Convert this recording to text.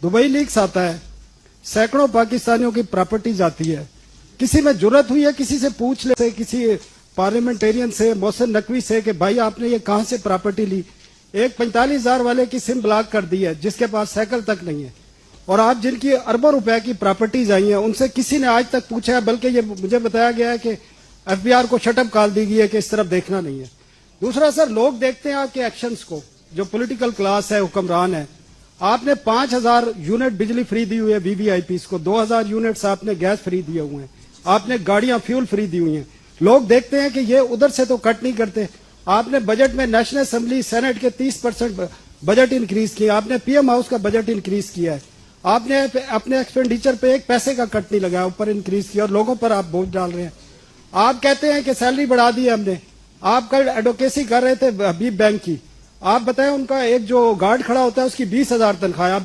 Dubai leaks आता है, सैकड़ों पाकिस्तानियों की प्रॉपर्टी जाती है। किसी में जुर्रत हुई है किसी से पूछ ले, किसी पार्लियामेंटेरियन से, मोहसिन नकवी से, कि भाई आपने ये कहां से प्रॉपर्टी ली? एक 45,000 वाले की सिम ब्लॉक कर दी है जिसके पास साइकिल तक नहीं है। और आप जिनकी अरबों रुपए की प्रॉपर्टीज आई हैं उनसे किसी ने आज तक पूछा है? बल्कि ये मुझे बताया गया है कि FBI को शटअप कॉल दी गई है कि इस तरफ देखना नहीं है। दूसरा सर, लोग देखते हैं आपके एक्शंस को, जो पॉलिटिकल क्लास है, हुक्मरान है। आपने 5,000 यूनिट बिजली फ्री दी हुई है VVIPs को, 2,000 यूनिट्स आपने गैस फ्री दिए हुए हैं, आपने गाड़ियां फ्यूल फ्री दी हुई हैं। लोग देखते हैं कि ये उधर से तो कट नहीं करते। आपने बजट में नेशनल असेंबली सेनेट के 30% बजट इंक्रीज किया, आपने PM हाउस का बजट इंक्रीज किया है, आपने अपने एक्सपेंडिचर पे एक पैसे का कट नहीं लगाया, ऊपर इंक्रीज किया, और लोगों पर आप बोझ डाल रहे हैं। आप कहते हैं कि सैलरी बढ़ा दी है हमने। आप कल एडवोकेसी कर रहे थे हबीब बैंक की, आप बताएं उनका एक जो गार्ड खड़ा होता है उसकी 20,000 तनख्वाह।